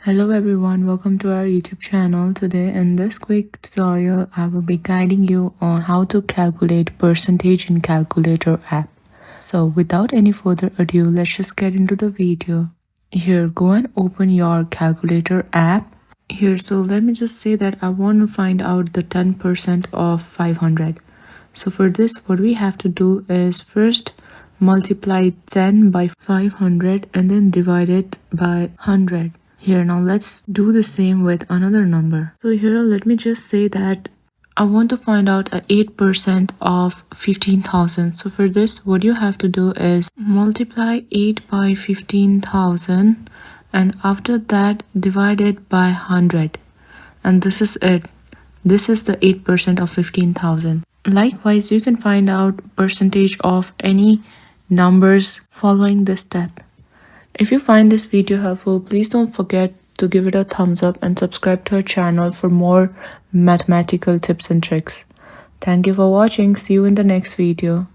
Hello everyone, welcome to our YouTube channel. Today in this quick tutorial, I will be guiding you on how to calculate percentage in calculator app. So without any further ado, let's just get into the video. Here, go and open your calculator app. Here, so let me just say that I want to find out the 10% of 500. So for this, what we have to do is first multiply 10 by 500 and then divide it by 100. Here, now let's do the same with another number. So here, let me just say that I want to find out 8% of 15,000. So for this, what you have to do is multiply 8 by 15,000 and after that divide it by 100. And this is it. This is the 8% of 15,000. Likewise, you can find out percentage of any numbers following this step. If you find this video helpful, please don't forget to give it a thumbs up and subscribe to our channel for more mathematical tips and tricks. Thank you for watching. See you in the next video.